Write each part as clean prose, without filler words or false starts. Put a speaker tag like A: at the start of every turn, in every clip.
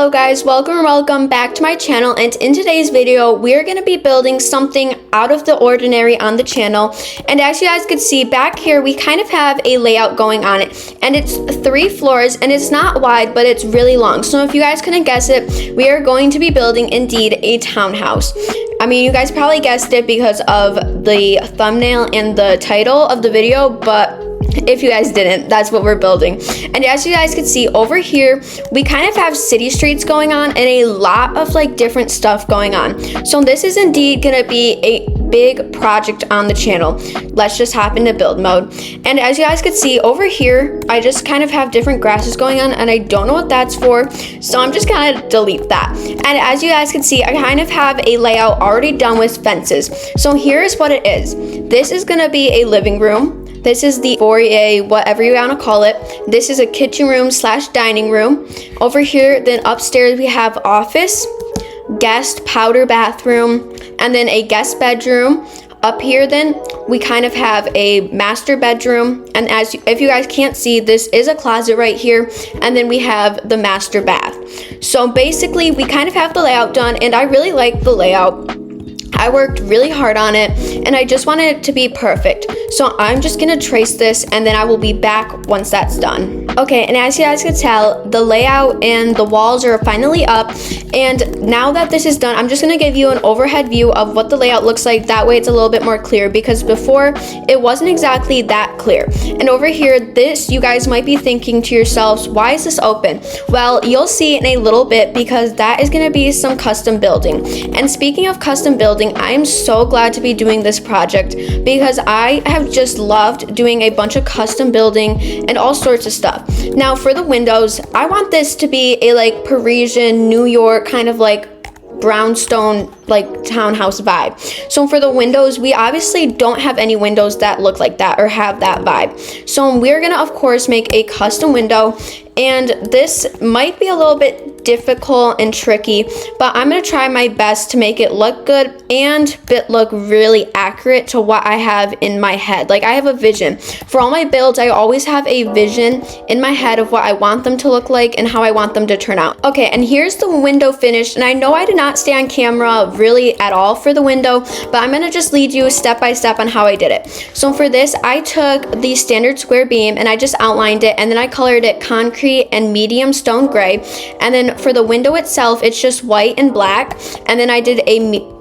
A: Hello guys, welcome back to my channel, and in today's video we are going to be building something out of the ordinary on the channel. And as you guys could see back here, we kind of have a layout going on it, and it's 3 floors and it's not wide but it's really long. So if you guys couldn't guess it, we are going to be building indeed a townhouse. I mean, you guys probably guessed it because of the thumbnail and the title of the video, but if you guys didn't, that's what we're building. And as you guys can see over here, we kind of have city streets going on and a lot of like different stuff going on. So this is indeed gonna be a big project on the channel. Let's just hop into build mode. And as you guys can see over here, I just kind of have different grasses going on and I don't know what that's for, so I'm just gonna delete that. And as you guys can see, I kind of have a layout already done with fences. So here's what it is. This is gonna be a living room. This is the foyer, whatever you want to call it. This is a kitchen room / dining room. Over here, then upstairs we have office, guest powder bathroom, and then a guest bedroom. Up here then, we kind of have a master bedroom, and if you guys can't see, this is a closet right here, and then we have the master bath. So basically, we kind of have the layout done, and I really like the layout. I worked really hard on it and I just wanted it to be perfect. So I'm just gonna trace this and then I will be back once that's done. Okay, and as you guys can tell, the layout and the walls are finally up. And now that this is done, I'm just gonna give you an overhead view of what the layout looks like. That way it's a little bit more clear, because before it wasn't exactly that clear. And over here, this, you guys might be thinking to yourselves, why is this open? Well, you'll see in a little bit, because that is gonna be some custom building. And speaking of custom building, I am so glad to be doing this project because I have just loved doing a bunch of custom building and all sorts of stuff. Now for the windows, I want this to be a like Parisian, New York kind of like brownstone like townhouse vibe. So for the windows, we obviously don't have any windows that look like that or have that vibe. So we're gonna of course make a custom window, and this might be a little bit difficult and tricky, but I'm gonna try my best to make it look good and look really accurate to what I have in my head. Like, I have a vision. For all my builds, I always have a vision in my head of what I want them to look like and how I want them to turn out. Okay, and here's the window finished, and I know I did not stay on camera really at all for the window, but I'm gonna just lead you step by step on how I did it. So for this, I took the standard square beam and I just outlined it, and then I colored it concrete and medium stone gray, and then for the window itself, it's just white and black, and then I did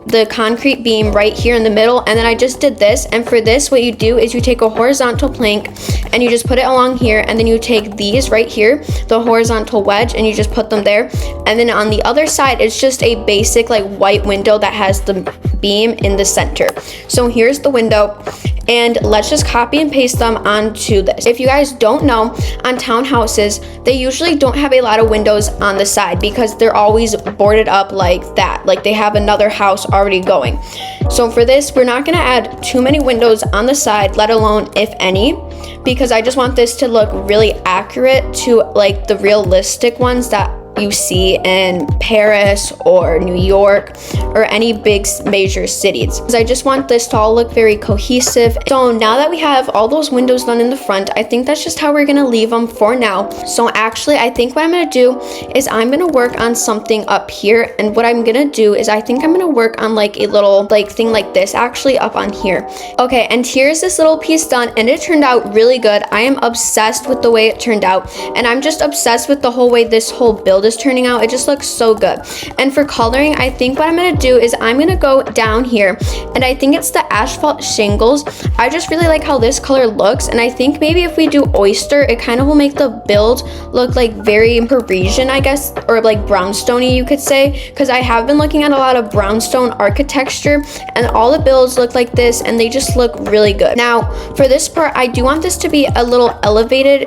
A: the concrete beam right here in the middle, and then I just did this. And for this, what you do is you take a horizontal plank and you just put it along here, and then you take these right here, the horizontal wedge, and you just put them there. And then on the other side, it's just a basic like white window that has the beam in the center. So here's the window, and let's just copy and paste them onto this. If you guys don't know, on townhouses, they usually don't have a lot of windows on the side because they're always boarded up like that, like they have another house already going. So for this, we're not gonna add too many windows on the side, let alone if any, because I just want this to look really accurate to like the realistic ones that you see in Paris or New York or any big major cities. Because I just want this to all look very cohesive. So now that we have all those windows done in the front, I think that's just how we're gonna leave them for now. So actually, I think what I'm gonna do is I'm gonna work on something up here, and what I'm gonna do is I think I'm gonna work on like a little like thing like this actually up on here. Okay, and here's this little piece done, and it turned out really good. I am obsessed with the way it turned out, and I'm just obsessed with the whole way this whole build is turning out. It just looks so good. And for coloring, I think what I'm gonna do is I'm gonna go down here, and I think it's the asphalt shingles. I just really like how this color looks, and I think maybe if we do oyster, it kind of will make the build look like very Parisian, I guess, or like brownstone-y, you could say, because I have been looking at a lot of brownstone architecture, and all the builds look like this, and they just look really good. Now for this part, I do want this to be a little elevated,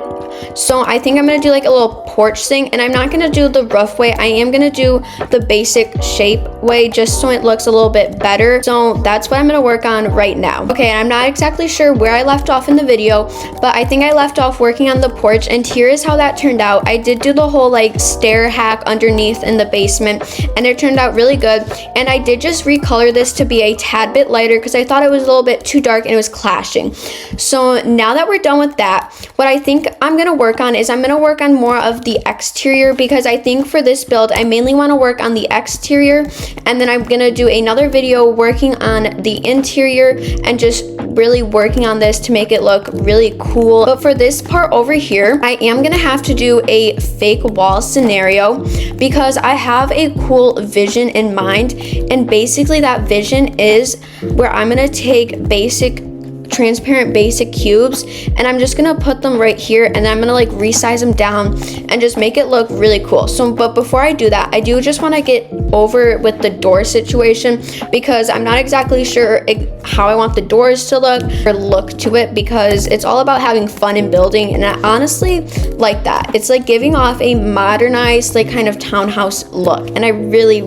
A: so I think I'm gonna do like a little porch thing, and I'm not gonna do the rough way. I am gonna do the basic shape way just so it looks a little bit better. So that's what I'm gonna work on right now. Okay, and I'm not exactly sure where I left off in the video, but I think I left off working on the porch, and here is how that turned out. I did do the whole like stair hack underneath in the basement, and it turned out really good. And I did just recolor this to be a tad bit lighter because I thought it was a little bit too dark and it was clashing. So now that we're done with that, what I think I'm I'm gonna work on is I'm gonna work on more of the exterior, because I think for this build I mainly want to work on the exterior, and then I'm gonna do another video working on the interior and just really working on this to make it look really cool. But for this part over here, I am gonna have to do a fake wall scenario because I have a cool vision in mind, and basically that vision is where I'm gonna take transparent basic cubes, and I'm just gonna put them right here, and I'm gonna like resize them down and just make it look really cool. So but before I do that, I do just want to get over with the door situation, because I'm not exactly sure how I want the doors to look to it, because it's all about having fun in building, and I honestly like that. It's like giving off a modernized like kind of townhouse look, and I really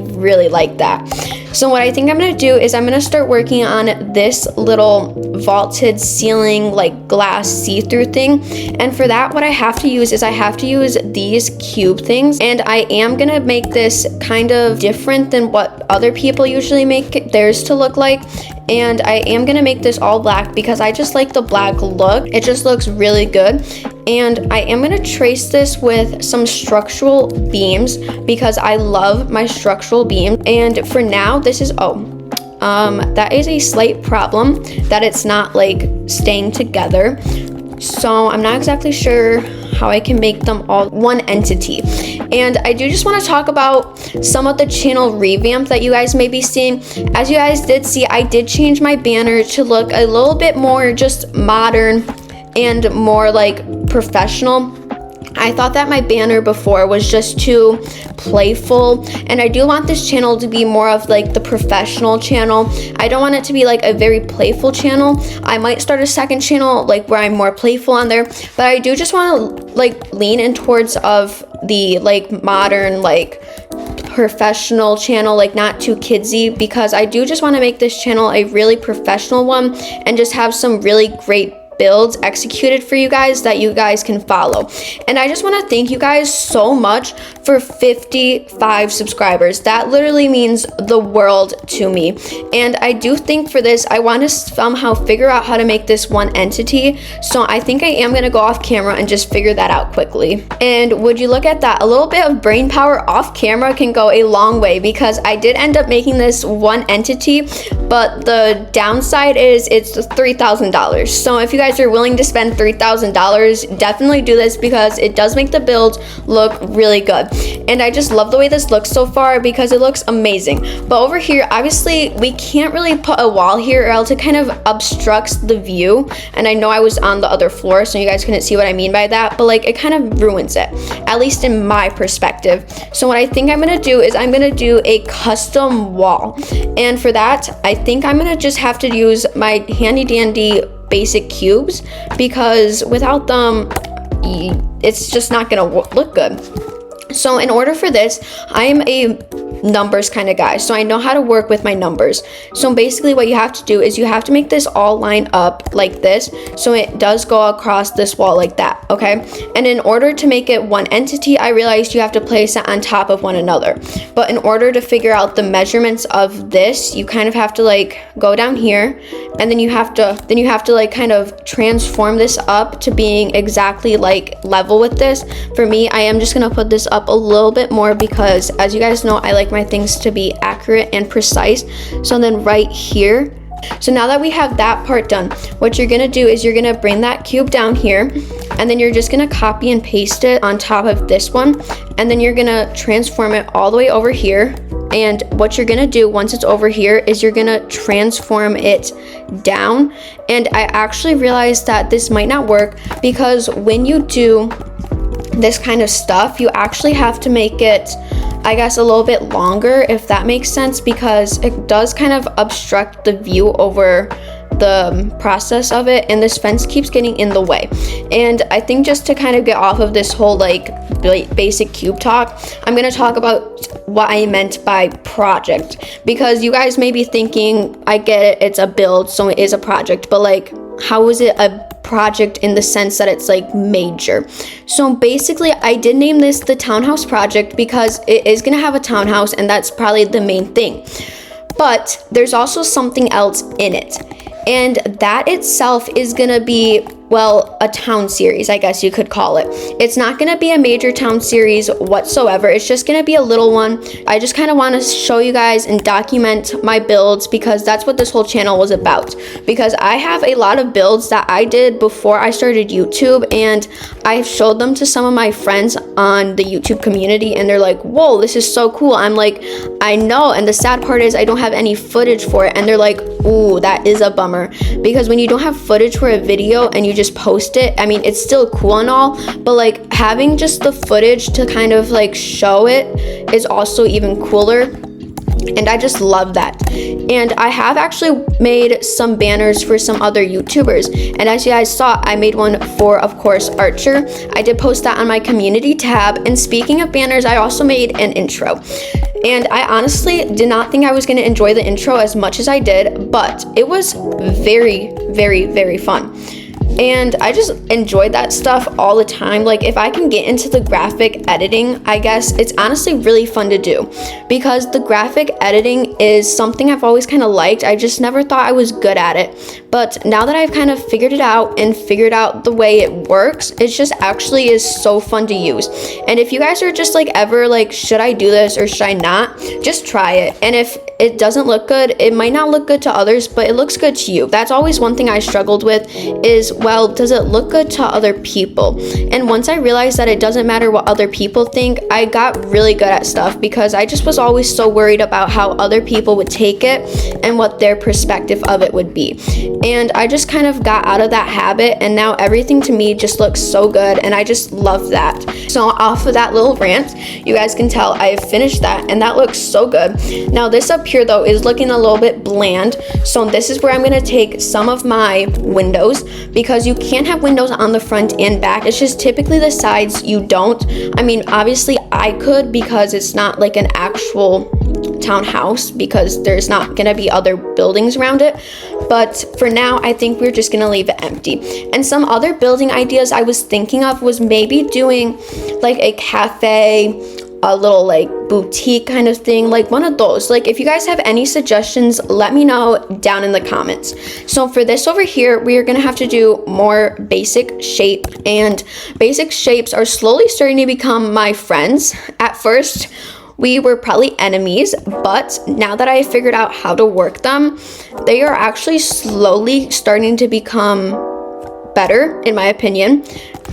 A: like that. So what I think I'm gonna do is I'm gonna start working on this little vaulted ceiling like glass see-through thing, and for that what I have to use is I have to use these cube things, and I am gonna make this kind of different than what other people usually make theirs to look like, and I am gonna make this all black because I just like the black look. It just looks really good. And I am gonna trace this with some structural beams because I love my structural beams. And for now, this is, that is a slight problem that it's not like staying together. So I'm not exactly sure how I can make them all one entity. And I do just want to talk about some of the channel revamp that you guys may be seeing. As you guys did see, I did change my banner to look a little bit more just modern and more like professional. I thought that my banner before was just too playful, and I do want this channel to be more of like the professional channel. I don't want it to be like a very playful channel. I might start a second channel like where I'm more playful on there, but I do just want to like lean in towards of the like modern like professional channel, like not too kidsy, because I do just want to make this channel a really professional one and just have some really great builds executed for you guys that you guys can follow. And I just want to thank you guys so much for 55 subscribers. That literally means the world to me. And I do think for this, I want to somehow figure out how to make this one entity. So I think I am going to go off camera and just figure that out quickly. And would you look at that? A little bit of brain power off camera can go a long way, because I did end up making this one entity, but the downside is it's $3,000. So if you guys are willing to spend $3,000, definitely do this, because it does make the build look really good. And I just love the way this looks so far because it looks amazing. But over here, obviously we can't really put a wall here, or else it kind of obstructs the view. And I know I was on the other floor, so you guys couldn't see what I mean by that, but like it kind of ruins it, at least in my perspective. So what I think I'm gonna do is I'm gonna do a custom wall, and for that I think I'm gonna just have to use my handy dandy basic cubes, because without them it's just not gonna look good. So in order for this, I am a numbers kind of guy, so I know how to work with my numbers. So basically what you have to do is you have to make this all line up like this, so it does go across this wall like that, okay? And in order to make it one entity, I realized you have to place it on top of one another. But in order to figure out the measurements of this, you kind of have to like go down here, and then you have to like kind of transform this up to being exactly like level with this. For me, I am just gonna put this up a little bit more, because as you guys know, I like my things to be accurate and precise. So then right here, so now that we have that part done, what you're gonna do is you're gonna bring that cube down here, and then you're just gonna copy and paste it on top of this one, and then you're gonna transform it all the way over here. And what you're gonna do once it's over here is you're gonna transform it down. And I actually realized that this might not work, because when you do this kind of stuff, you actually have to make it, I guess, a little bit longer, if that makes sense, because it does kind of obstruct the view over the process of it, and this fence keeps getting in the way. And I think just to kind of get off of this whole like basic cube talk, I'm going to talk about what I meant by project, because you guys may be thinking, I get it, it's a build, so it is a project, but like, how is it a project in the sense that it's like major? So basically, I did name this the townhouse project because it is going to have a townhouse, and that's probably the main thing. But there's also something else in it, and that itself is going to be well, a town series, I guess you could call it. It's not gonna be a major town series whatsoever. It's just gonna be a little one. I just kind of want to show you guys and document my builds, because that's what this whole channel was about. Because I have a lot of builds that I did before I started YouTube, and I've showed them to some of my friends on the YouTube community, and they're like, whoa, this is so cool. I'm like, I know, and the sad part is I don't have any footage for it, and they're like, ooh, that is a bummer. Because when you don't have footage for a video and you just post it, I mean, it's still cool and all, but like having just the footage to kind of like show it is also even cooler, and I just love that. And I have actually made some banners for some other YouTubers, and as you guys saw, I made one for, of course, Archer. I did post that on my community tab. And speaking of banners, I also made an intro, and I honestly did not think I was going to enjoy the intro as much as I did, but it was very, very, very fun. And I just enjoyed that stuff all the time. Like, if I can get into the graphic editing, I guess it's honestly really fun to do, because the graphic editing is something I've always kind of liked. I just never thought I was good at it. But now that I've kind of figured it out and figured out the way it works, it just actually is so fun to use. And if you guys are just like ever like, should I do this or should I not? Just try it. And if it doesn't look good, it might not look good to others, but it looks good to you. That's always one thing I struggled with is, well, does it look good to other people? And once I realized that it doesn't matter what other people think, I got really good at stuff, because I just was always so worried about how other people would take it and what their perspective of it would be. And I just kind of got out of that habit, and now everything to me just looks so good, and I just love that. So off of that little rant, you guys can tell I have finished that, and that looks so good. Now this up here though is looking a little bit bland, so this is where I'm going to take some of my windows, because you can't have windows on the front and back. It's just typically the sides you don't. I mean, obviously I could, because it's not like an actual townhouse, because there's not gonna be other buildings around it. But for now, I think we're just gonna leave it empty. And some other building ideas I was thinking of was maybe doing like a cafe, a little like boutique kind of thing, like one of those. Like, if you guys have any suggestions, let me know down in the comments. So for this over here, we are gonna have to do more basic shape, and basic shapes are slowly starting to become my friends. At first, we were probably enemies, but now that I figured out how to work them, they are actually slowly starting to become better, in my opinion.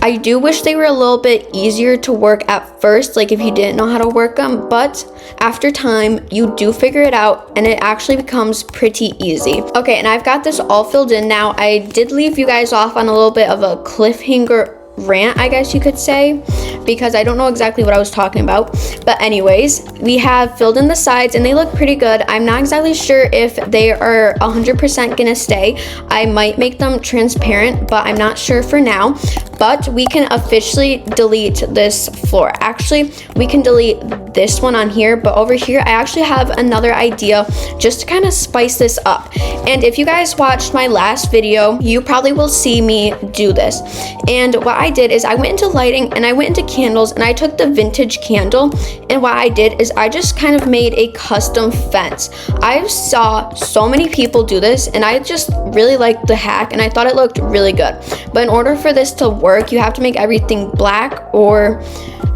A: I do wish they were a little bit easier to work at first, like if you didn't know how to work them, but after time, you do figure it out, and it actually becomes pretty easy. Okay, and I've got this all filled in now. I did leave you guys off on a little bit of a cliffhanger rant, I guess you could say, because I don't know exactly what I was talking about. But anyways, we have filled in the sides, and they look pretty good. I'm not exactly sure if they are 100% gonna stay. I might make them transparent, but I'm not sure for now. But we can officially delete this floor. Actually, we can delete this one on here, but over here I actually have another idea just to kind of spice this up. And if you guys watched my last video, you probably will see me do this. And what I did is I went into lighting, and I went into candles, and I took the vintage candle, and what I did is I just kind of made a custom fence. I saw so many people do this, and I just really liked the hack, and I thought it looked really good. But in order for this to work, you have to make everything black, or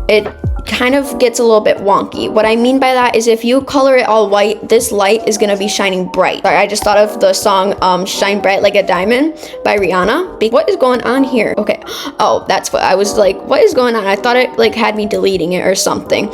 A: it kind of gets a little bit wonky. What I mean by that is, if you color it all white, this light is gonna be shining bright. Sorry, I just thought of the song Shine Bright Like a Diamond by Rihanna. What is going on here? Okay, oh, that's what I was like, what is going on? I thought it like had me deleting it or something.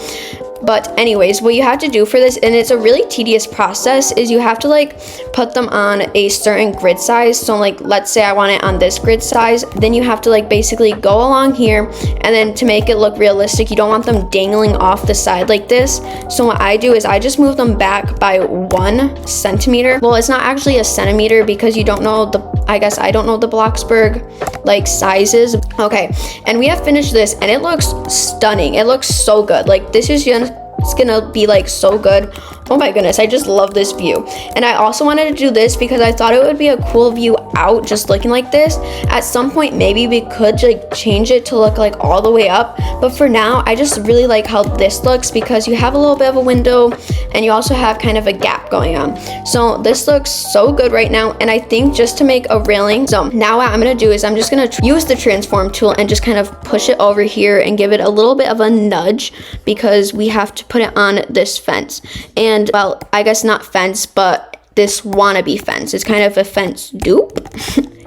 A: But anyways, what you have to do for this, and it's a really tedious process, is you have to like put them on a certain grid size. So like, let's say I want it on this grid size, then you have to like basically go along here, and then to make it look realistic, you don't want them dangling off the side like this. So what I do is I just move them back by 1 centimeter. Well, it's not actually a centimeter, because you don't know the, I guess I don't know the Bloxburg like sizes. Okay, and we have finished this, and it looks stunning. It looks so good. Like, this is just, it's gonna be like so good Oh my goodness, I just love this view. And I also wanted to do this because I thought it would be a cool view out just looking like this. At some point, maybe we could like change it to look like all the way up. But for now, I just really like how this looks because you have a little bit of a window and you also have kind of a gap going on. So this looks so good right now. And I think just to make a railing, so now what I'm gonna do is I'm just gonna use the transform tool and just kind of push it over here and give it a little bit of a nudge because we have to put it on this fence. And well, I guess not fence, but this wannabe fence. It's kind of a fence dupe,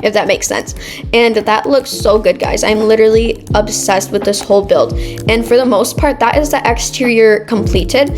A: if that makes sense. And that looks so good, guys. I'm literally obsessed with this whole build. And for the most part, that is the exterior completed.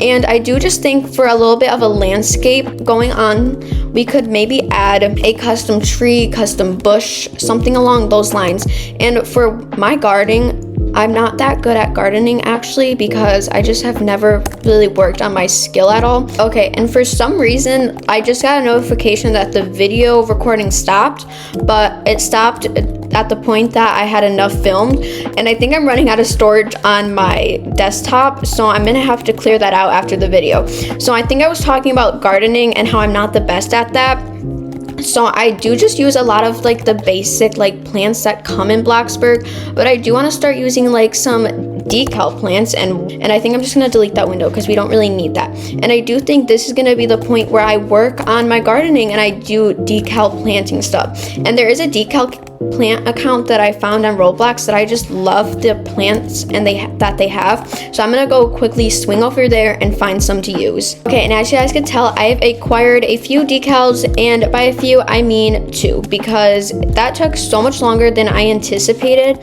A: And I do just think for a little bit of a landscape going on, we could maybe add a custom tree, custom bush, something along those lines. And for my gardening, I'm not that good at gardening actually because I just have never really worked on my skill at all. Okay, and for some reason, I just got a notification that the video recording stopped, but it stopped at the point that I had enough filmed, and I think I'm running out of storage on my desktop, so I'm gonna have to clear that out after the video. So I think I was talking about gardening and how I'm not the best at that. So I do just use a lot of like the basic like plants that come in Bloxburg, but I do want to start using like some decal plants, and I think I'm just going to delete that window because we don't really need that. And I do think this is going to be the point where I work on my gardening and I do decal planting stuff. And there is a decal plant account that I found on Roblox that I just love the plants and that they have. So I'm gonna go quickly swing over there and find some to use. Okay, and as you guys can tell, I have acquired a few decals, and by a few I mean 2, because that took so much longer than I anticipated.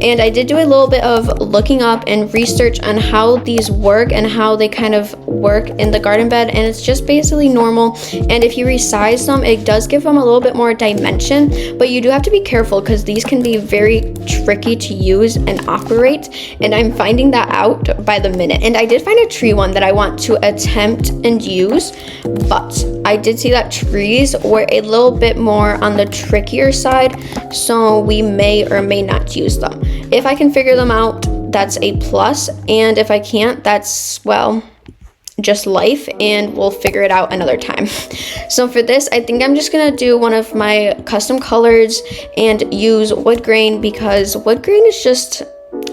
A: And I did do a little bit of looking up and research on how these work and how they kind of work in the garden bed, and it's just basically normal. And if you resize them, it does give them a little bit more dimension, but you do have to be careful because these can be very tricky to use and operate, and I'm finding that out by the minute. And I did find a tree one that I want to attempt and use, but I did see that trees were a little bit more on the trickier side, so we may or may not use them. If I can figure them out, that's a plus, and if I can't, that's, well, just life, and we'll figure it out another time. So for this, I think I'm just gonna do one of my custom colors and use wood grain, because wood grain is just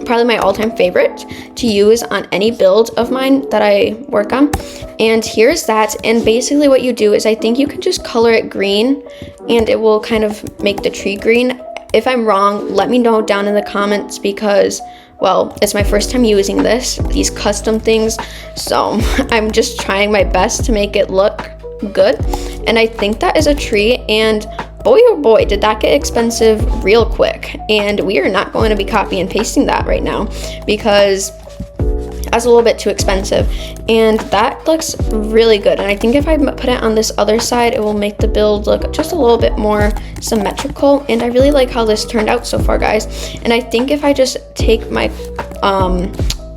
A: probably my all-time favorite to use on any build of mine that I work on. And here's that. And basically what you do is I think you can just color it green and it will kind of make the tree green. If I'm wrong, let me know down in the comments, because well, it's my first time using these custom things, so I'm just trying my best to make it look good. And I think that is a tree, and boy oh boy, did that get expensive real quick. And we are not going to be copy and pasting that right now because that's a little bit too expensive. And that looks really good, and I think if I put it on this other side, it will make the build look just a little bit more symmetrical. And I really like how this turned out so far, guys. And I think if I just take my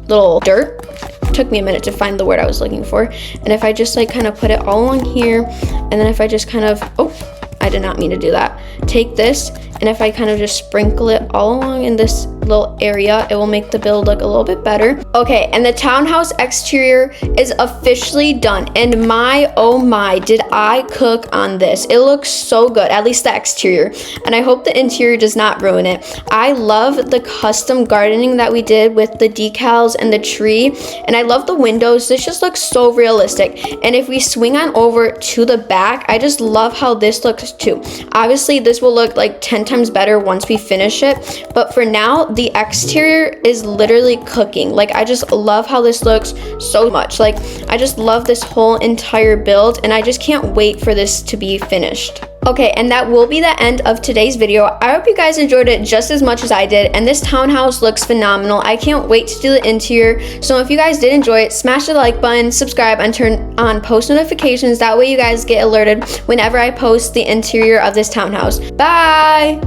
A: little dirt, took me a minute to find the word I was looking for, and if I just like kind of put it all along here, and then if I just kind of, oh, I did not mean to do that, take this, and if I kind of just sprinkle it all along in this little area, it will make the build look a little bit better. Okay, and the townhouse exterior is officially done, and my oh my, did I cook on this. It looks so good, at least the exterior, and I hope the interior does not ruin it. I love the custom gardening that we did with the decals and the tree, and I love the windows. This just looks so realistic. And if we swing on over to the back, I just love how this looks too. Obviously this will look like 10 times better once we finish it, but for now the exterior is literally cooking. Like, I just love how this looks so much. Like, I just love this whole entire build, and I just can't wait for this to be finished. Okay, and that will be the end of today's video. I hope you guys enjoyed it just as much as I did, and this townhouse looks phenomenal. I can't wait to do the interior. So if you guys did enjoy it, smash the like button, subscribe, and turn on post notifications. That way you guys get alerted whenever I post the interior of this townhouse. Bye!